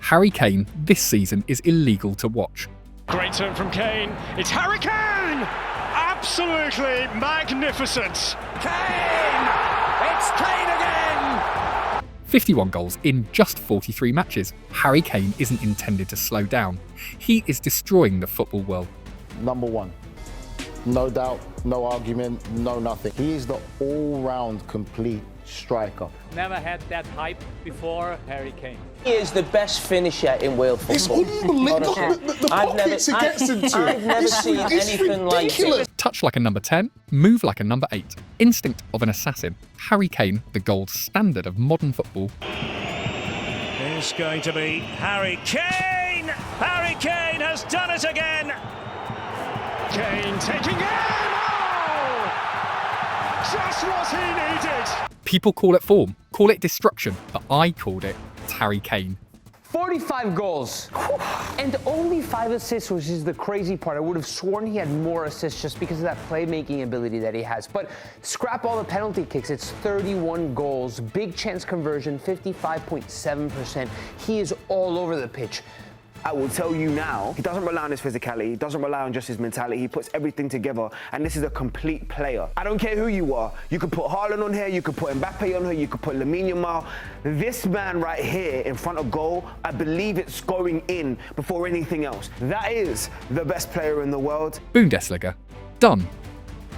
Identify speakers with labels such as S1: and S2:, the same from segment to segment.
S1: Harry Kane this season is illegal to watch.
S2: Great turn from Kane. It's Harry Kane! Absolutely magnificent.
S3: Kane! It's Kane again!
S1: 51 goals in just 43 matches. Harry Kane isn't intended to slow down. He is destroying the football world.
S4: Number one. No doubt, no argument, no nothing. He is the all-round complete striker.
S5: Never had that hype before Harry Kane.
S6: He is the best finisher in world football.
S7: It's unbelievable. The pockets he gets into.
S6: I've never seen anything like it.
S1: Touch like a number 10, move like a number 8. Instinct of an assassin. Harry Kane, the gold standard of modern football.
S2: It's going to be Harry Kane! Harry Kane has done it again! Kane taking aim! Oh! Just what he needed!
S1: People call it form, call it destruction, but I called it Harry Kane.
S8: 45 goals and only 5 assists, which is the crazy part. I would have sworn he had more assists just because of that playmaking ability that he has. But scrap all the penalty kicks. It's 31 goals, big chance conversion, 55.7%. He is all over the pitch.
S9: I will tell you now, he doesn't rely on his physicality, he doesn't rely on just his mentality, he puts everything together, and this is a complete player. I don't care who you are, you could put Haaland on here, you could put Mbappe on here, you could put Lamine Yamal. This man right here in front of goal, I believe it's going in before anything else. That is the best player in the world.
S1: Bundesliga, done.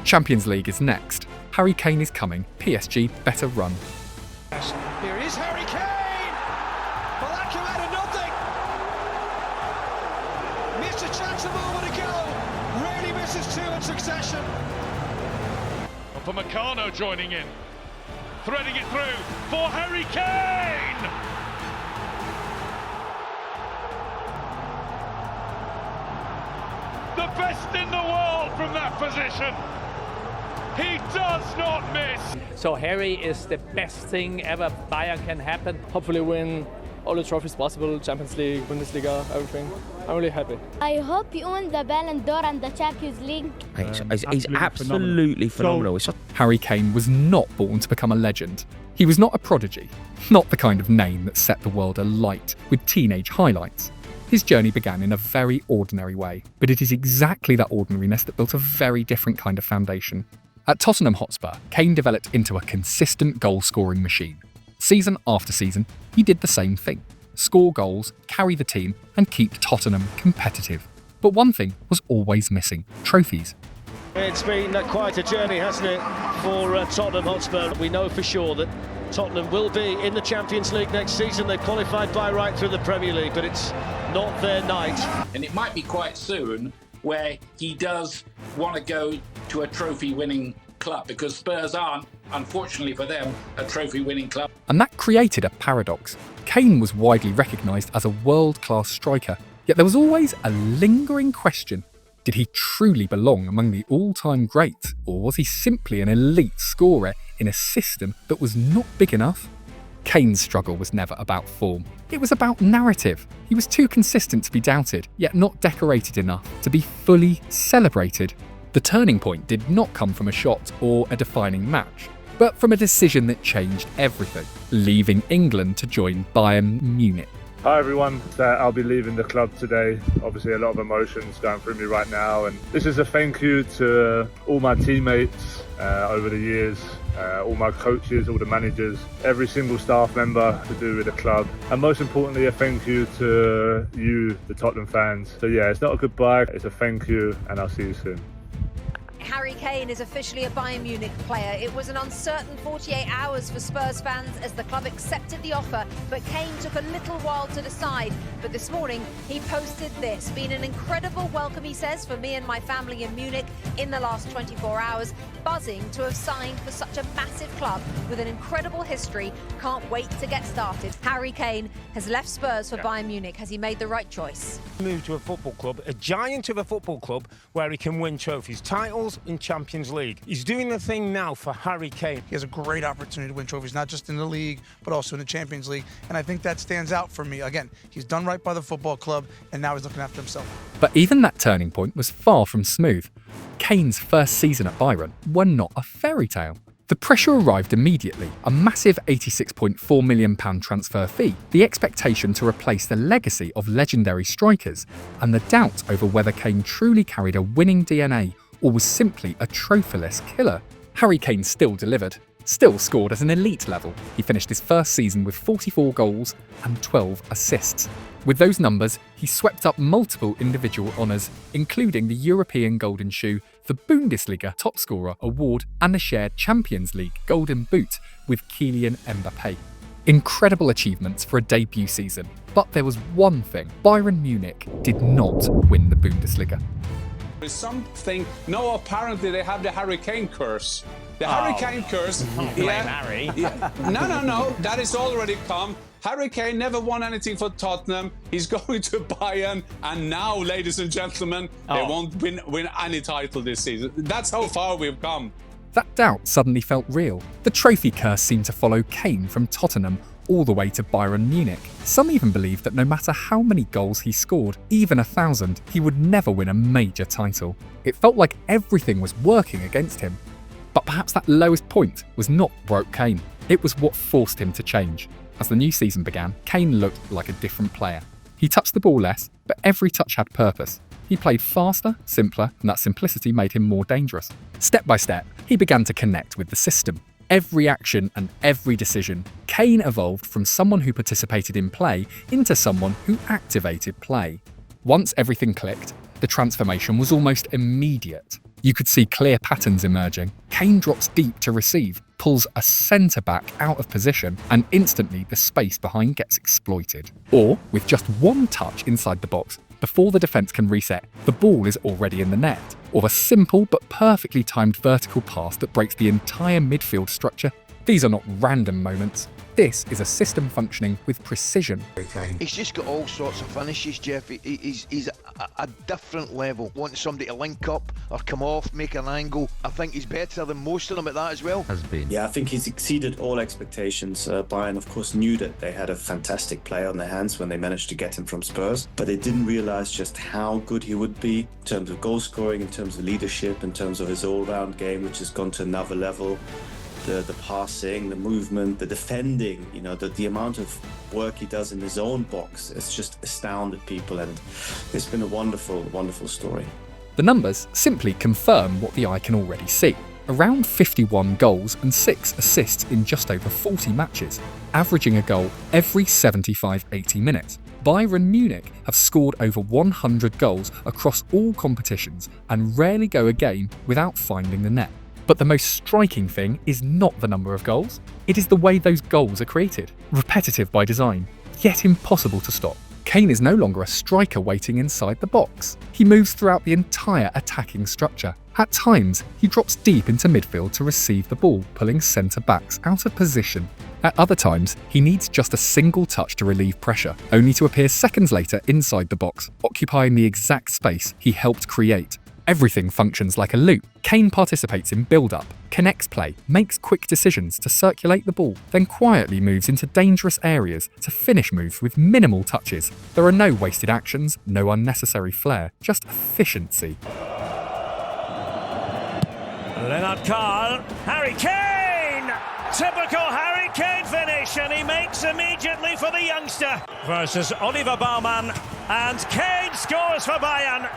S1: Champions League is next. Harry Kane is coming, PSG better run.
S2: Here is Harry Kane! Well, that came out of nothing! Missed a chance a moment ago. Really misses 2 in succession. Upamecano joining in. Threading it through for Harry Kane! The best in the world from that position. He does not miss.
S5: So Harry is the best thing ever Bayern can happen.
S10: Hopefully win all the trophies possible, Champions League, Bundesliga, everything. I'm really happy.
S11: I hope you win the Ballon d'Or and the Champions League.
S6: He's absolutely phenomenal.
S1: Harry Kane was not born to become a legend. He was not a prodigy, not the kind of name that set the world alight with teenage highlights. His journey began in a very ordinary way, but it is exactly that ordinariness that built a very different kind of foundation. At Tottenham Hotspur, Kane developed into a consistent goal-scoring machine. Season after season, he did the same thing. Score goals, carry the team, and keep Tottenham competitive. But one thing was always missing: trophies.
S2: It's been quite a journey, hasn't it, for Tottenham Hotspur. We know for sure that Tottenham will be in the Champions League next season. They're qualified by right through the Premier League, but it's not their night.
S12: And it might be quite soon where he does want to go to a trophy-winning club, because Spurs aren't, unfortunately for them, a trophy-winning club.
S1: And that created a paradox. Kane was widely recognised as a world-class striker, yet there was always a lingering question. Did he truly belong among the all-time greats, or was he simply an elite scorer in a system that was not big enough? Kane's struggle was never about form. It was about narrative. He was too consistent to be doubted, yet not decorated enough to be fully celebrated. The turning point did not come from a shot or a defining match, but from a decision that changed everything, leaving England to join Bayern Munich.
S13: Hi everyone, I'll be leaving the club today. Obviously a lot of emotions going through me right now, and this is a thank you to all my teammates over the years, all my coaches, all the managers, every single staff member to do with the club, and most importantly a thank you to you, the Tottenham fans. So yeah, it's not a goodbye, it's a thank you, and I'll see you soon.
S14: Harry Kane is officially a Bayern Munich player. It was an uncertain 48 hours for Spurs fans as the club accepted the offer, but Kane took a little while to decide. But this morning, he posted this. Been an incredible welcome, he says, for me and my family in Munich in the last 24 hours. Buzzing to have signed for such a massive club with an incredible history. Can't wait to get started. Harry Kane has left Spurs for Bayern Munich. Has he made the right choice?
S2: Move to a football club, a giant of a football club, where he can win trophies, titles in Champions League. He's doing the thing now for Harry Kane.
S7: He has a great opportunity to win trophies, not just in the league, but also in the Champions League. And I think that stands out for me. Again, he's done right by the football club, and now he's looking after himself.
S1: But even that turning point was far from smooth. Kane's first season at Bayern were not a fairy tale. The pressure arrived immediately, a massive £86.4 million transfer fee, the expectation to replace the legacy of legendary strikers, and the doubt over whether Kane truly carried a winning DNA or was simply a trophyless killer. Harry Kane still delivered, still scored at an elite level. He finished his first season with 44 goals and 12 assists. With those numbers, he swept up multiple individual honours, including the European Golden Shoe, the Bundesliga Top Scorer Award, and the shared Champions League Golden Boot with Kylian Mbappe. Incredible achievements for a debut season, but there was one thing: Bayern Munich did not win the Bundesliga.
S15: There's something, no, apparently they have the Harry Kane curse. The Harry Kane curse.
S2: Harry.
S15: No, that is already come. Harry Kane never won anything for Tottenham. He's going to Bayern, and now, ladies and gentlemen, they won't win any title this season. That's how far we've come.
S1: That doubt suddenly felt real. The trophy curse seemed to follow Kane from Tottenham all the way to Bayern Munich. Some even believed that no matter how many goals he scored, even 1,000, he would never win a major title. It felt like everything was working against him. But perhaps that lowest point was not what broke Kane. It was what forced him to change. As the new season began, Kane looked like a different player. He touched the ball less, but every touch had purpose. He played faster, simpler, and that simplicity made him more dangerous. Step by step, he began to connect with the system. Every action and every decision, Kane evolved from someone who participated in play into someone who activated play. Once everything clicked, the transformation was almost immediate. You could see clear patterns emerging. Kane drops deep to receive, pulls a centre-back out of position, and instantly the space behind gets exploited. Or, with just one touch inside the box, before the defence can reset, the ball is already in the net. Or a simple but perfectly timed vertical pass that breaks the entire midfield structure. These are not random moments. This is a system functioning with precision.
S16: He's just got all sorts of finishes, Jeff. He's a different level. Wanting somebody to link up or come off, make an angle. I think he's better than most of them at that as well.
S17: Yeah, I think he's exceeded all expectations. Bayern, of course, knew that they had a fantastic player on their hands when they managed to get him from Spurs, but they didn't realise just how good he would be in terms of goal scoring, in terms of leadership, in terms of his all-round game, which has gone to another level. The passing, the movement, the defending, the amount of work he does in his own box, it's just astounded people, and it's been a wonderful, wonderful story.
S1: The numbers simply confirm what the eye can already see. Around 51 goals and 6 assists in just over 40 matches, averaging a goal every 75-80 minutes. Bayern Munich have scored over 100 goals across all competitions and rarely go a game without finding the net. But the most striking thing is not the number of goals, it is the way those goals are created. Repetitive by design, yet impossible to stop. Kane is no longer a striker waiting inside the box. He moves throughout the entire attacking structure. At times, he drops deep into midfield to receive the ball, pulling centre-backs out of position. At other times, he needs just a single touch to relieve pressure, only to appear seconds later inside the box, occupying the exact space he helped create. Everything functions like a loop. Kane participates in build-up, connects play, makes quick decisions to circulate the ball, then quietly moves into dangerous areas to finish moves with minimal touches. There are no wasted actions, no unnecessary flair, just efficiency.
S2: Lennart Karl, Harry Kane! Typical Harry Kane finish, and he makes immediately for the youngster. Versus Oliver Baumann, and Kane scores for Bayern.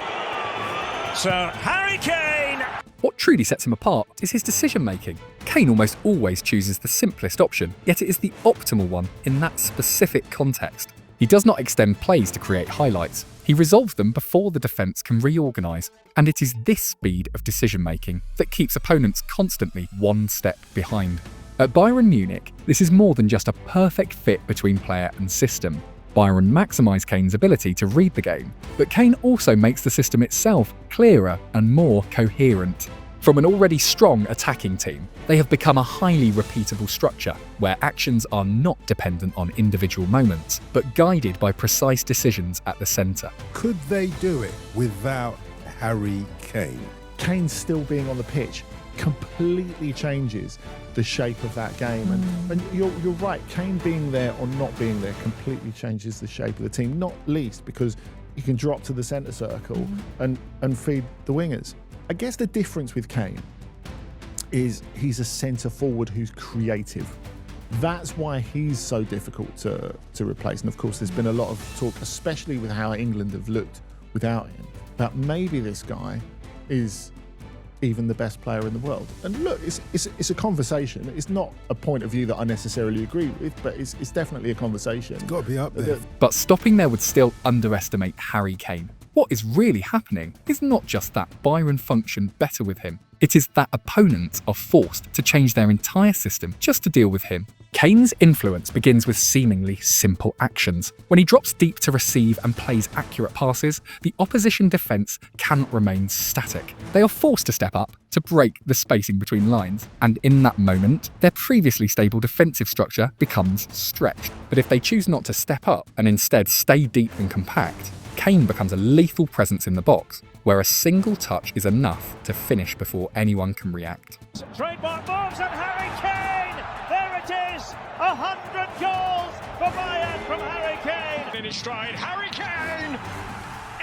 S2: So, Harry Kane!
S1: What truly sets him apart is his decision-making. Kane almost always chooses the simplest option, yet it is the optimal one in that specific context. He does not extend plays to create highlights. He resolves them before the defence can reorganise, and it is this speed of decision-making that keeps opponents constantly one step behind. At Bayern Munich, this is more than just a perfect fit between player and system. Bayern maximise Kane's ability to read the game, but Kane also makes the system itself clearer and more coherent. From an already strong attacking team, they have become a highly repeatable structure, where actions are not dependent on individual moments, but guided by precise decisions at the centre.
S18: Could they do it without Harry Kane?
S19: Kane still being on the pitch completely changes the shape of that game, and you're right, Kane being there or not being there completely changes the shape of the team, not least because you can drop to the centre circle and feed the wingers. I guess the difference with Kane is he's a centre forward who's creative. That's why he's so difficult to replace. And of course, there's been a lot of talk, especially with how England have looked without him, that maybe this guy is even the best player in the world. And look, it's a conversation. It's not a point of view that I necessarily agree with, but it's definitely a conversation. It's
S18: got to be up there.
S1: But stopping there would still underestimate Harry Kane. What is really happening is not just that Bayern functioned better with him. It is that opponents are forced to change their entire system just to deal with him. Kane's influence begins with seemingly simple actions. When he drops deep to receive and plays accurate passes, the opposition defence cannot remain static. They are forced to step up to break the spacing between lines, and in that moment, their previously stable defensive structure becomes stretched. But if they choose not to step up and instead stay deep and compact, Kane becomes a lethal presence in the box, where a single touch is enough to finish before anyone can react.
S2: Trademark moves and Harry Kane! There it is! 100 goals for Bayern from Harry Kane!
S3: In his stride, Harry Kane!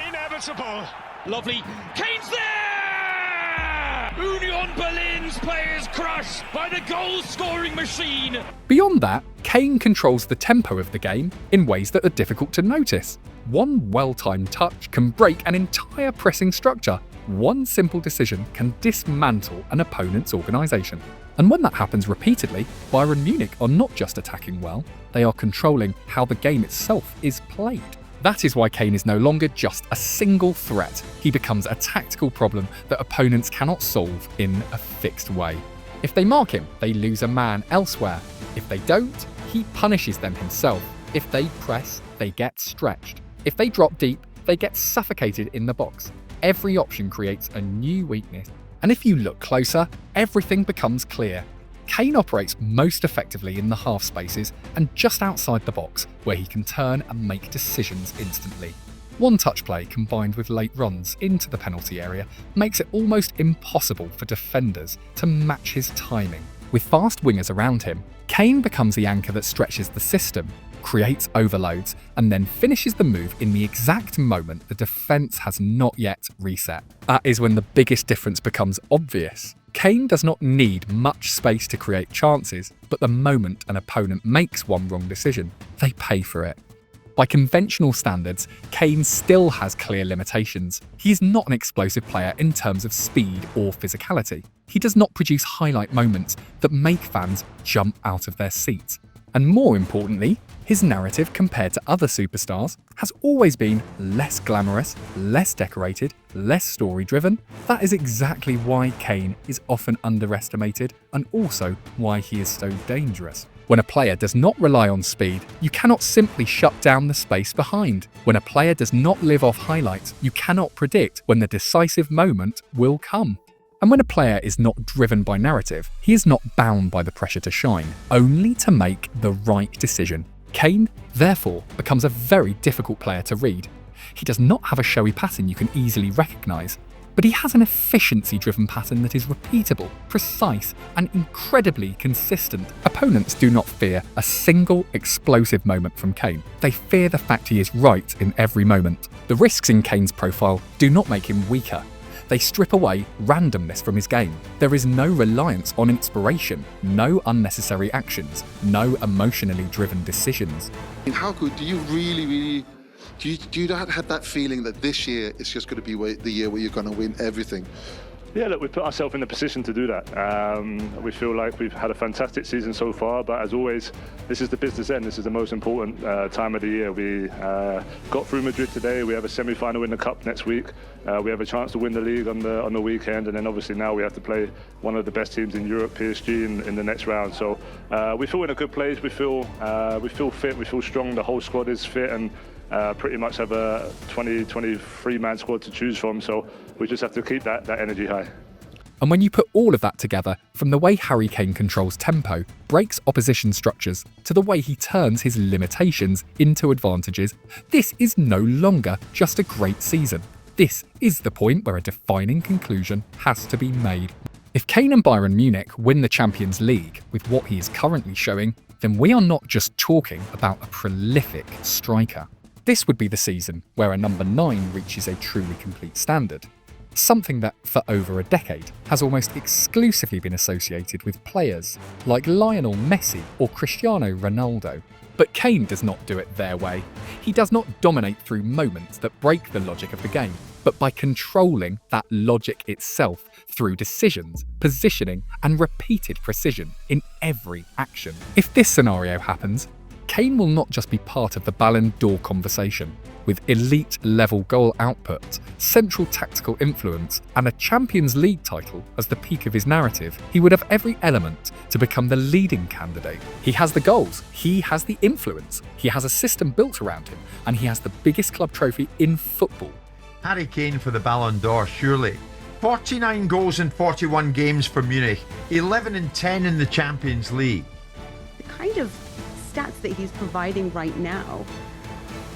S3: Inevitable!
S2: Lovely. Kane's there! Union Berlin's players crushed by the goal-scoring machine!
S1: Beyond that, Kane controls the tempo of the game in ways that are difficult to notice. One well-timed touch can break an entire pressing structure. One simple decision can dismantle an opponent's organisation. And when that happens repeatedly, Bayern Munich are not just attacking well, they are controlling how the game itself is played. That is why Kane is no longer just a single threat. He becomes a tactical problem that opponents cannot solve in a fixed way. If they mark him, they lose a man elsewhere. If they don't, he punishes them himself. If they press, they get stretched. If they drop deep, they get suffocated in the box. Every option creates a new weakness. And if you look closer, everything becomes clear. Kane operates most effectively in the half spaces and just outside the box, where he can turn and make decisions instantly. One touch play combined with late runs into the penalty area makes it almost impossible for defenders to match his timing. With fast wingers around him, Kane becomes the anchor that stretches the system, creates overloads, and then finishes the move in the exact moment the defence has not yet reset. That is when the biggest difference becomes obvious. Kane does not need much space to create chances, but the moment an opponent makes one wrong decision, they pay for it. By conventional standards, Kane still has clear limitations. He is not an explosive player in terms of speed or physicality. He does not produce highlight moments that make fans jump out of their seats. And more importantly, his narrative compared to other superstars has always been less glamorous, less decorated, less story-driven. That is exactly why Kane is often underestimated and also why he is so dangerous. When a player does not rely on speed, you cannot simply shut down the space behind. When a player does not live off highlights, you cannot predict when the decisive moment will come. And when a player is not driven by narrative, he is not bound by the pressure to shine, only to make the right decision. Kane, therefore, becomes a very difficult player to read. He does not have a showy pattern you can easily recognise, but he has an efficiency-driven pattern that is repeatable, precise, and incredibly consistent. Opponents do not fear a single explosive moment from Kane. They fear the fact he is right in every moment. The risks in Kane's profile do not make him weaker. They strip away randomness from his game. There is no reliance on inspiration, no unnecessary actions, no emotionally driven decisions.
S20: How good do you really do you not have that feeling that this year it's just going to be the year where you're going to win everything?
S13: Yeah, look, we've put ourselves in the position to do that. We feel like we've had a fantastic season so far, but as always, this is the business end. This is the most important time of the year. We got through Madrid today. We have a semi-final in the Cup next week. We have a chance to win the league on the weekend, and then obviously now we have to play one of the best teams in Europe, PSG, in the next round. So we feel in a good place. We feel fit. We feel strong. The whole squad is fit, and pretty much have a 23-man squad to choose from. So we just have to keep that energy high.
S1: And when you put all of that together, from the way Harry Kane controls tempo, breaks opposition structures, to the way he turns his limitations into advantages, this is no longer just a great season. This is the point where a defining conclusion has to be made. If Kane and Bayern Munich win the Champions League with what he is currently showing, then we are not just talking about a prolific striker. This would be the season where a number 9 reaches a truly complete standard. something that, for over a decade, has almost exclusively been associated with players like Lionel Messi or Cristiano Ronaldo. But Kane does not do it their way. He does not dominate through moments that break the logic of the game, but by controlling that logic itself through decisions, positioning, and repeated precision in every action. If this scenario happens, Kane will not just be part of the Ballon d'Or conversation. With elite-level goal output, central tactical influence, and a Champions League title as the peak of his narrative, he would have every element to become the leading candidate. He has the goals, he has the influence, he has a system built around him, and he has the biggest club trophy in football.
S21: Harry Kane for the Ballon d'Or, surely. 49 goals in 41 games for Munich, 11 and 10 in the Champions League.
S22: The kind of stats that he's providing right now,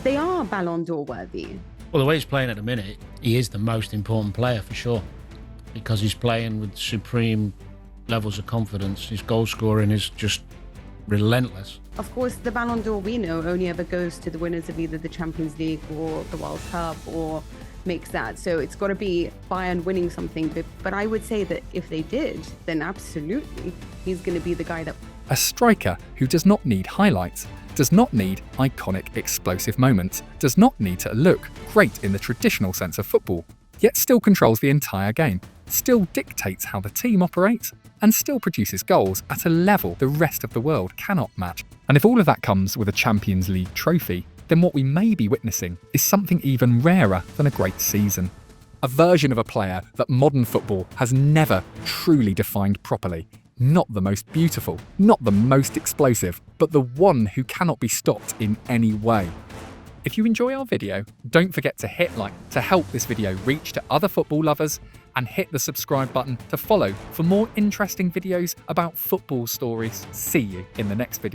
S22: they are Ballon d'Or worthy.
S23: Well, the way he's playing at the minute, he is the most important player for sure, because he's playing with supreme levels of confidence. His goal scoring is just relentless.
S22: Of course, the Ballon d'Or we know only ever goes to the winners of either the Champions League or the World Cup or makes that. So it's got to be Bayern winning something. But I would say that if they did, then absolutely, he's going to be the guy that...
S1: A striker who does not need highlights, does not need iconic explosive moments, does not need to look great in the traditional sense of football, yet still controls the entire game, still dictates how the team operates, and still produces goals at a level the rest of the world cannot match. And if all of that comes with a Champions League trophy, then what we may be witnessing is something even rarer than a great season. A version of a player that modern football has never truly defined properly. Not the most beautiful, not the most explosive, but the one who cannot be stopped in any way. If you enjoy our video, don't forget to hit like to help this video reach to other football lovers, and hit the subscribe button to follow for more interesting videos about football stories. See you in the next video.